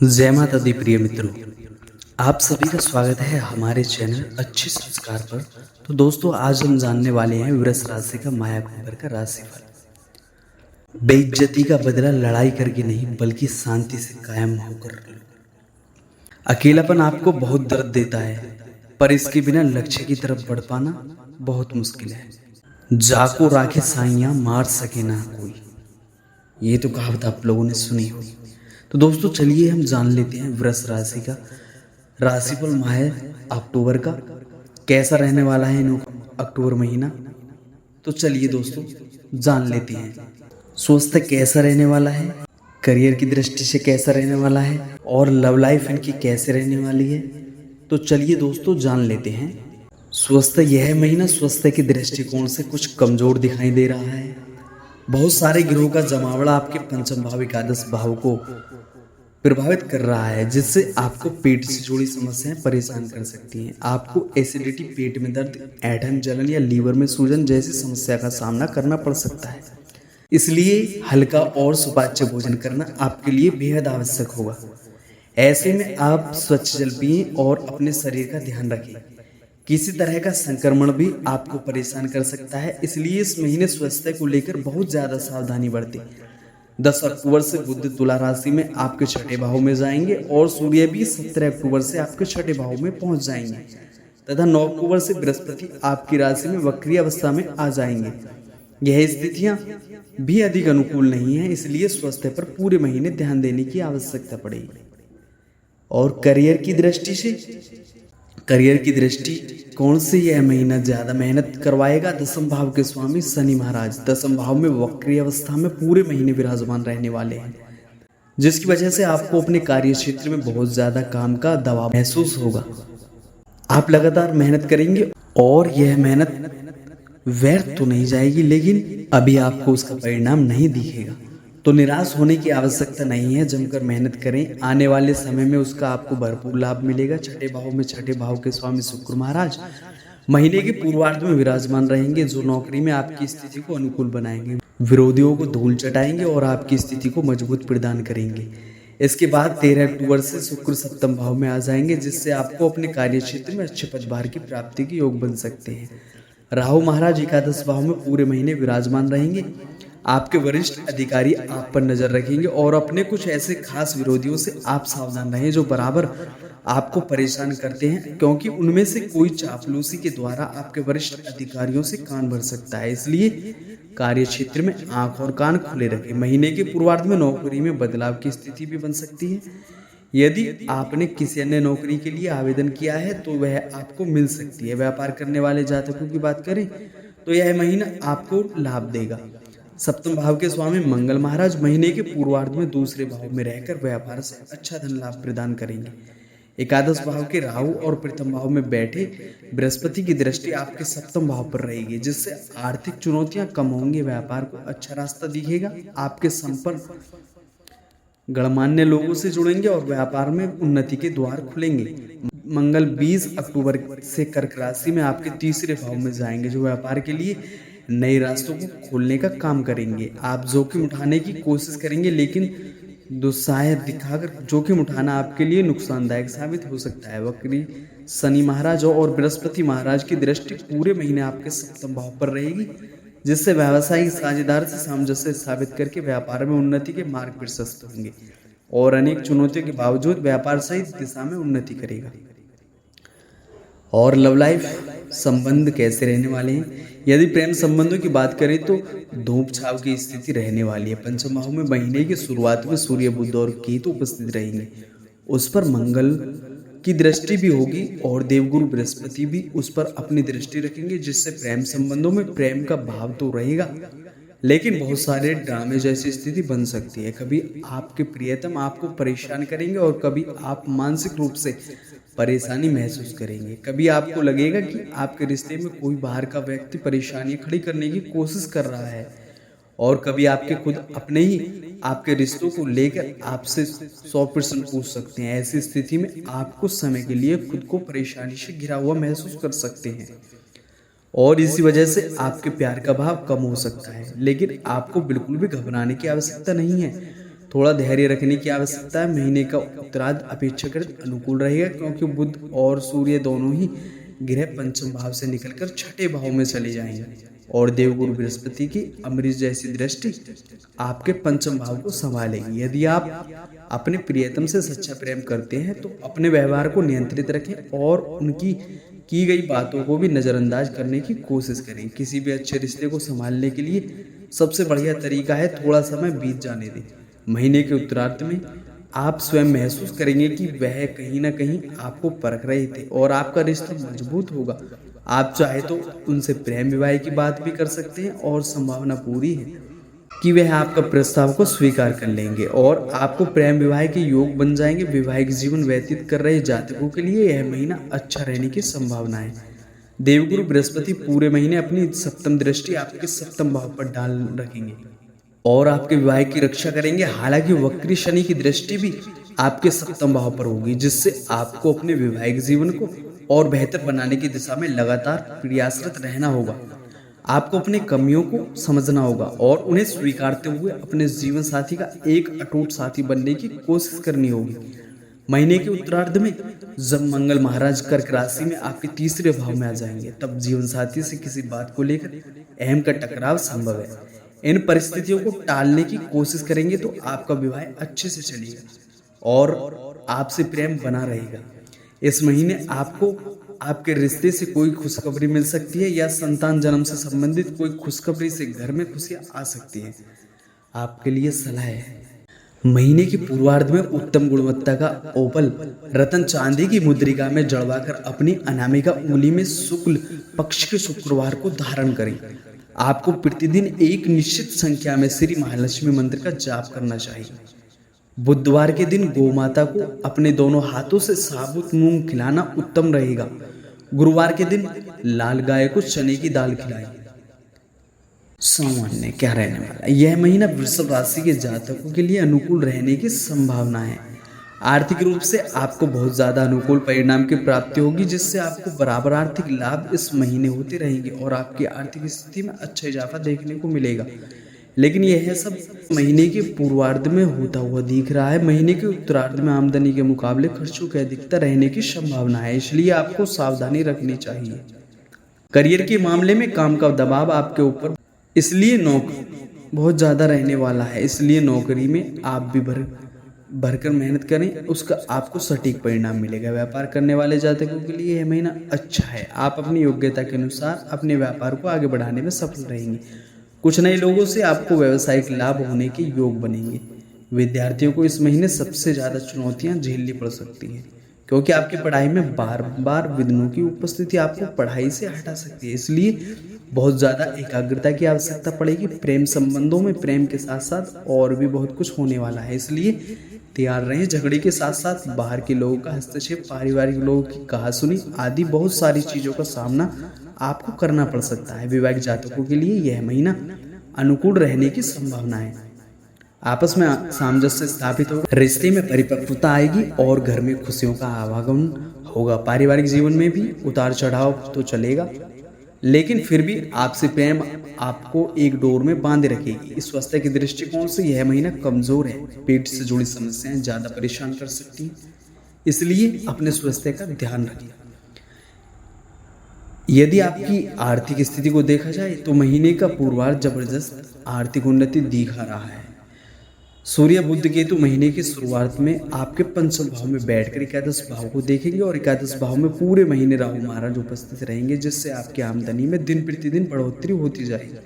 जय माता दी प्रिय मित्रों, आप सभी का स्वागत है हमारे चैनल अच्छे संस्कार पर। तो दोस्तों, आज हम जानने वाले हैं वृष राशि का माया कुंभर का राशिफल। बेइज्जती का बदला लड़ाई करके नहीं बल्कि शांति से कायम होकर लो। अकेलापन आपको बहुत दर्द देता है, पर इसके बिना लक्ष्य की तरफ बढ़ पाना बहुत मुश्किल है। जाको राखे साइयां मार सके ना कोई, ये तो कहावत आप लोगों ने सुनी होगी। तो दोस्तों, चलिए हम जान लेते हैं वृष राशि का राशिफल माह अक्टूबर का कैसा रहने वाला है इन अक्टूबर महीना। तो चलिए दोस्तों जान लेते हैं। स्वास्थ्य कैसा रहने वाला है, करियर की दृष्टि से कैसा रहने वाला है, और लव लाइफ इनकी कैसे रहने वाली है। तो चलिए दोस्तों जान लेते हैं। स्वास्थ्य, यह महीना स्वास्थ्य की दृष्टिकोण से कुछ कमजोर दिखाई दे रहा है। बहुत सारे ग्रहों का जमावड़ा आपके पंचम भाव एकादश भाव को प्रभावित कर रहा है, जिससे आपको पेट से जुड़ी समस्याएं परेशान कर सकती हैं। आपको एसिडिटी, पेट में दर्द, ऐंठन, जलन या लीवर में सूजन जैसी समस्या का सामना करना पड़ सकता है। इसलिए हल्का और सुपाच्य भोजन करना आपके लिए बेहद आवश्यक होगा। ऐसे में आप स्वच्छ जल पिएं और अपने शरीर का ध्यान रखें। किसी तरह का संक्रमण भी आपको परेशान कर सकता है, इसलिए इस महीने स्वास्थ्य को लेकर बहुत ज्यादा सावधानी बरतें। 10 अक्टूबर से बुध तुला राशि में आपके छठे भाव में जाएंगे और सूर्य भी 17 अक्टूबर से आपके छठे भाव में पहुंच जाएंगे तथा 9 अक्टूबर से बृहस्पति आपकी राशि में वक्री अवस्था में आ जाएंगे। यह स्थितियां भी अधिक अनुकूल नहीं है, इसलिए स्वास्थ्य पर पूरे महीने ध्यान देने की आवश्यकता पड़ेगी। और करियर की दृष्टि कौन से यह महीना ज्यादा मेहनत करवाएगा। दसम भाव के स्वामी शनि महाराज दसम भाव में वक्री अवस्था में पूरे महीने विराजमान रहने वाले हैं, जिसकी वजह से आपको अपने कार्य क्षेत्र में बहुत ज्यादा काम का दबाव महसूस होगा। आप लगातार मेहनत करेंगे और यह मेहनत व्यर्थ तो नहीं जाएगी, लेकिन अभी आपको उसका परिणाम नहीं दिखेगा। तो निराश होने की आवश्यकता नहीं है, जमकर मेहनत करें। आने वाले समय में उसका आपको भरपूर लाभ मिलेगा। छठे भाव के स्वामी शुक्र महाराज महीने के पूर्वार्ध में विराजमान रहेंगे, जो नौकरी में आपकी स्थिति को अनुकूल बनाएंगे, विरोधियों को धूल चटाएंगे और आपकी स्थिति को मजबूत प्रदान करेंगे। इसके बाद 13 अक्टूबर से शुक्र सप्तम भाव में आ जाएंगे, जिससे आपको अपने कार्य क्षेत्र में अच्छे पदभार की प्राप्ति के योग बन सकते हैं। राहु महाराज एकादश भाव में पूरे महीने विराजमान रहेंगे। आपके वरिष्ठ अधिकारी आप पर नजर रखेंगे और अपने कुछ ऐसे खास विरोधियों से आप सावधान रहें जो बराबर आपको परेशान करते हैं, क्योंकि उनमें से कोई चापलूसी के द्वारा आपके वरिष्ठ अधिकारियों से कान भर सकता है। इसलिए कार्य क्षेत्र में आंख और कान खुले रखें। महीने के पूर्वार्ध में नौकरी में बदलाव की स्थिति भी बन सकती है। यदि आपने किसी अन्य नौकरी के लिए आवेदन किया है तो वह आपको मिल सकती है। व्यापार करने वाले जातकों की बात करें तो यह महीना आपको लाभ देगा। सप्तम भाव के स्वामी मंगल महाराज महीने के पूर्वार्ध में दूसरे भाव में रहकर व्यापार से अच्छा धन लाभ प्रदान करेंगे। एकादश भाव के राहु और प्रथम भाव में बैठे बृहस्पति की दृष्टि आपके सप्तम भाव पर रहेगी, जिससे आर्थिक चुनौतियां कम होंगी, व्यापार को अच्छा रास्ता दिखेगा, आपके संपर्क गणमान्य लोगों से जुड़ेंगे और व्यापार में उन्नति के द्वार खुलेंगे। मंगल 20 अक्टूबर से कर्क राशि में आपके तीसरे भाव में जाएंगे, जो व्यापार के लिए नए रास्तों को खोलने का काम करेंगे। आप जोखिम उठाने की कोशिश करेंगे, लेकिन दुस्साहस दिखाकर जोखिम उठाना आपके लिए नुकसानदायक साबित हो सकता है। वक्री शनि महाराज और बृहस्पति महाराज की दृष्टि पूरे महीने आपके सप्तम भाव पर रहेगी, जिससे व्यावसायिक साझेदार से सामंजस्य साबित करके व्यापार में उन्नति के मार्ग प्रशस्त होंगे और अनेक चुनौतियों के बावजूद व्यापार सही दिशा में उन्नति करेगा। और लव लाइफ संबंध कैसे रहने वाले हैं। यदि प्रेम संबंधों की बात करें तो धूप छाव की स्थिति रहने वाली है। पंचम भाव में महीने की शुरुआत में सूर्य, बुध और केतु उपस्थित रहेंगे। उस पर मंगल की दृष्टि भी होगी और देवगुरु बृहस्पति भी उस पर अपनी दृष्टि रखेंगे, जिससे प्रेम संबंधों में प्रेम का भाव तो रहेगा, लेकिन बहुत सारे ड्रामे जैसी स्थिति बन सकती है। कभी आपके प्रियतम आपको परेशान करेंगे और कभी आप मानसिक रूप से परेशानी महसूस करेंगे। कभी आपको लगेगा कि आपके रिश्ते में कोई बाहर का व्यक्ति परेशानियां खड़ी करने की कोशिश कर रहा है, और कभी आपके खुद अपने ही आपके रिश्तों को लेकर आपसे 100% पूछ सकते हैं। ऐसी स्थिति में आप कुछ समय के लिए खुद को परेशानी से घिरा हुआ महसूस कर सकते हैं और इसी वजह से आपके प्यार का भाव कम हो सकता है, लेकिन आपको बिल्कुल भी घबराने की आवश्यकता नहीं है। थोड़ा धैर्य रखने की आवश्यकता है। महीने का उत्तरार्ध अपेक्षाकृत अनुकूल रहेगा, क्योंकि बुध और सूर्य दोनों ही ग्रह पंचम भाव से निकलकर छठे भाव में चले जाएंगे और देवगुरु बृहस्पति की अमृत जैसी दृष्टि आपके पंचम भाव को संभालेगी। यदि आप अपने प्रियतम से सच्चा प्रेम करते हैं तो अपने व्यवहार को नियंत्रित रखें और उनकी की गई बातों को भी नज़रअंदाज करने की कोशिश करें। किसी भी अच्छे रिश्ते को संभालने के लिए सबसे बढ़िया तरीका है थोड़ा समय बीत जाने दें। महीने के उत्तरार्ध में आप स्वयं महसूस करेंगे कि वह कहीं ना कहीं आपको परख रहे थे और आपका रिश्ता मजबूत होगा। आप चाहे तो उनसे प्रेम विवाह की बात भी कर सकते हैं और संभावना पूरी है कि वह आपका प्रस्ताव को स्वीकार कर लेंगे और आपको प्रेम विवाह के योग बन जाएंगे। वैवाहिक जीवन व्यतीत कर रहे जातकों के लिए यह महीना अच्छा रहने की संभावना है। देवगुरु बृहस्पति पूरे महीने अपनी सप्तम दृष्टि आपके सप्तम भाव पर डाल रखेंगे और आपके विवाह की रक्षा करेंगे। हालांकि वक्री शनि की दृष्टि भी आपके सप्तम भाव पर होगी, जिससे आपको अपने वैवाहिक जीवन को और बेहतर बनाने की दिशा में लगातार प्रयासरत रहना होगा। आपको अपनी कमियों को समझना होगा और उन्हें स्वीकारते हुए अपने जीवन साथी का एक अटूट साथी बनने की कोशिश करनी होगी। महीने के उत्तरार्ध में जब मंगल महाराज कर्क राशि में आपके तीसरे भाव में आ जाएंगे, तब जीवन साथी से किसी बात को लेकर अहम का टकराव संभव है। इन परिस्थितियों को टालने की कोशिश करेंगे तो आपका विवाह अच्छे से चलेगा और आपसे प्रेम बना रहेगा। इस महीने आपको आपके रिश्ते से कोई खुशखबरी मिल सकती है या संतान जन्म से संबंधित कोई खुशखबरी से घर में खुशियां आ सकती है। आपके लिए सलाह है, महीने के पूर्वार्ध में उत्तम गुणवत्ता का ओपल रतन चांदी की मुद्रिका में जड़वाकर अपनी अनामिका उंगली में शुक्ल पक्ष के शुक्रवार को धारण करें। आपको प्रतिदिन एक निश्चित संख्या में श्री महालक्ष्मी मंत्र का जाप करना चाहिए। बुधवार के दिन गौमाता को अपने दोनों हाथों से साबुत मूंग खिलाना उत्तम रहेगा। गुरुवार के दिन लाल गाय को चने की दाल खिलाएं। सामान्य क्या रहने वाला यह महीना वृषभ राशि के जातकों के लिए अनुकूल रहने की संभावना है। आर्थिक रूप से आपको बहुत ज्यादा अनुकूल परिणाम की प्राप्ति होगी, जिससे आपको बराबर आर्थिक लाभ इस महीने होते रहेंगे और आपकी आर्थिक स्थिति में अच्छा इजाफा देखने को मिलेगा। लेकिन यह सब महीने के पूर्वार्ध में होता हुआ दिख रहा है। महीने के उत्तरार्ध में आमदनी के मुकाबले खर्चों की अधिकता रहने की संभावना है, इसलिए आपको सावधानी रखनी चाहिए। करियर के मामले में काम का दबाव आपके ऊपर इसलिए बहुत ज़्यादा रहने वाला है, इसलिए नौकरी में आप भी भरकर मेहनत करें, उसका आपको सटीक परिणाम मिलेगा। व्यापार करने वाले जातकों के लिए यह महीना अच्छा है। आप अपनी योग्यता के अनुसार अपने व्यापार को आगे बढ़ाने में सफल रहेंगे। कुछ नए लोगों से आपको व्यावसायिक लाभ होने के योग बनेंगे। विद्यार्थियों को इस महीने सबसे ज़्यादा चुनौतियां झेलनी पड़ सकती हैं, क्योंकि आपकी पढ़ाई में बार बार विघ्नों की उपस्थिति आपको पढ़ाई से हटा सकती है, इसलिए बहुत ज़्यादा एकाग्रता की आवश्यकता पड़ेगी। प्रेम संबंधों में प्रेम के साथ साथ और भी बहुत कुछ होने वाला है, इसलिए तैयार रहें। झगड़े के साथ साथ बाहर के लोगों का हस्तक्षेप, पारिवारिक लोगों की कहासुनी आदि बहुत सारी चीज़ों का सामना आपको करना पड़ सकता है। विवाहित जातकों के लिए यह महीना अनुकूल रहने की संभावना है। आपस में सामंजस्य स्थापित होगा, रिश्ते में परिपक्वता आएगी और घर में खुशियों का आवागमन होगा। पारिवारिक जीवन में भी उतार चढ़ाव तो चलेगा, लेकिन फिर भी आपसे प्रेम आपको एक डोर में बांधे रखेगी। इस स्वास्थ्य के दृष्टिकोण से यह महीना कमजोर है। पेट से जुड़ी समस्याएं ज्यादा परेशान कर सकती हैं, इसलिए अपने स्वास्थ्य का ध्यान रखें। यदि आपकी आर्थिक स्थिति को देखा जाए तो महीने का पूर्वार्ध जबरदस्त आर्थिक उन्नति दिखा रहा है। सूर्य बुध केतु महीने की शुरुआत में आपके पंचम भाव में बैठकर एकादश भाव को देखेंगे और एकादश भाव में पूरे महीने राहु महाराज उपस्थित रहेंगे, जिससे आपकी आमदनी में दिन प्रतिदिन बढ़ोतरी होती जाएगी।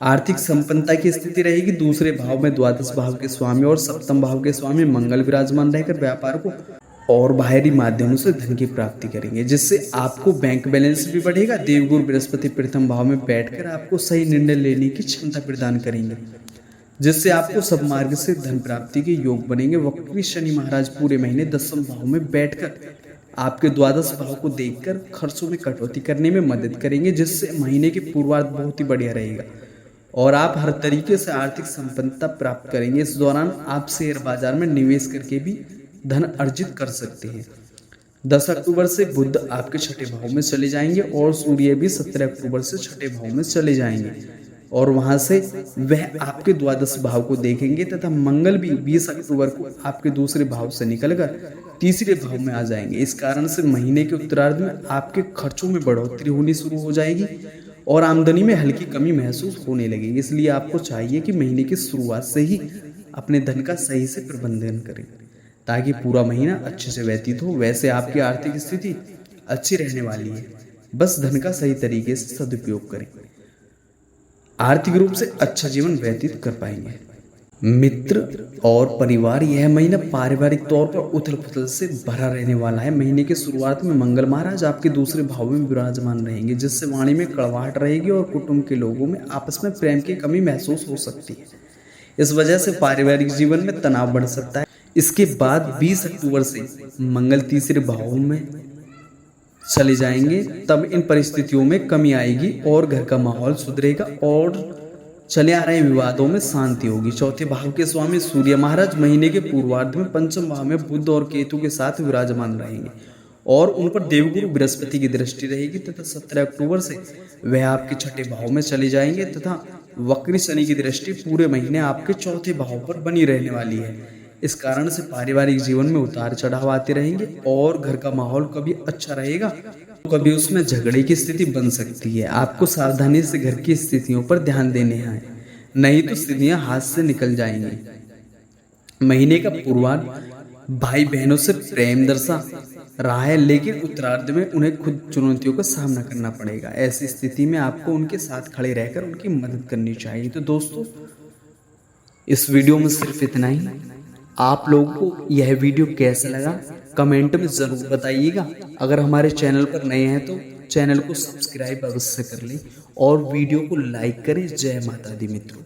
आर्थिक संपन्नता की स्थिति रहेगी। दूसरे भाव में द्वादश भाव के स्वामी और सप्तम भाव के स्वामी मंगल विराजमान रहकर व्यापार को और बाहरी माध्यमों से धन की प्राप्ति करेंगे, जिससे आपको बैंक बैलेंस भी बढ़ेगा। देवगुरु बृहस्पति प्रथम भाव में बैठकर आपको सही निर्णय लेने की क्षमता प्रदान करेंगे, जिससे आपको सब मार्ग से धन प्राप्ति के योग बनेंगे। वक्री शनि महाराज पूरे महीने दसम भाव में बैठकर आपके द्वादश भाव को देखकर खर्चों में कटौती करने में मदद करेंगे, जिससे महीने के पूर्वार्ध बहुत ही बढ़िया रहेगा और आप हर तरीके से आर्थिक संपन्नता प्राप्त करेंगे। इस दौरान आप शेयर बाजार में निवेश करके भी धन अर्जित कर सकते हैं। 10 अक्टूबर से बुध आपके छठे भाव में चले जाएंगे और सूर्य भी 17 अक्टूबर से छठे भाव में चले जाएंगे। और वहां से वह आपके द्वादश भाव को देखेंगे तथा मंगल भी 20 अक्टूबर को आपके दूसरे भाव से निकलकर तीसरे भाव में आ जाएंगे। इस कारण से महीने के उत्तरार्ध में आपके खर्चों में बढ़ोतरी होनी शुरू हो जाएगी और आमदनी में हल्की कमी महसूस होने लगेगी। इसलिए आपको चाहिए कि महीने की शुरुआत से ही अपने धन का सही से प्रबंधन करें ताकि पूरा महीना अच्छे से व्यतीत हो। वैसे आपकी आर्थिक स्थिति अच्छी रहने वाली है, बस धन का सही तरीके से सदुपयोग करें, आर्थिक रूप से अच्छा जीवन व्यतीत कर पाएंगे। मित्र और परिवार, यह महीना पारिवारिक तौर पर उथल पुथल से भरा रहने वाला है। महीने की शुरुआत में मंगल महाराज आपके दूसरे भाव में विराजमान रहेंगे, जिससे वाणी में कड़वाहट रहेगी और कुटुंब के लोगों में आपस में प्रेम की कमी महसूस हो सकती है। इस वजह से पारिवारिक जीवन में तनाव बढ़ सकता है। इसके बाद 20 अक्टूबर से मंगल तीसरे भाव में चले जाएंगे, तब इन परिस्थितियों में कमी आएगी और घर का माहौल सुधरेगा और चले आ रहे विवादों में शांति होगी। चौथे भाव के स्वामी सूर्य महाराज महीने के पूर्वार्ध में पंचम भाव में बुध और केतु के साथ विराजमान रहेंगे और उन पर देवगुरु बृहस्पति की दृष्टि रहेगी तथा 17 अक्टूबर से वह आपके छठे भाव में चले जाएंगे तथा वक्री शनि की दृष्टि पूरे महीने आपके चौथे भाव पर बनी रहने वाली है। इस कारण से पारिवारिक जीवन में उतार चढ़ाव आते रहेंगे और घर का माहौल कभी अच्छा रहेगा तो कभी उसमें झगड़े की स्थिति बन सकती है। आपको सावधानी से घर की स्थितियों पर ध्यान देने हैं, नहीं तो स्थितियां हाथ से निकल जाएंगी। महीने का पूर्वार्ध भाई बहनों से प्रेम दर्शा रहा है, लेकिन उत्तरार्ध में उन्हें खुद चुनौतियों का सामना करना पड़ेगा। ऐसी स्थिति में आपको उनके साथ खड़े रहकर उनकी मदद करनी चाहिए। तो दोस्तों, इस वीडियो में सिर्फ इतना ही। आप लोगों को यह वीडियो कैसा लगा कमेंट में ज़रूर बताइएगा। अगर हमारे चैनल पर नए हैं तो चैनल को सब्सक्राइब अवश्य कर लें और वीडियो को लाइक करें। जय माता दी मित्रों।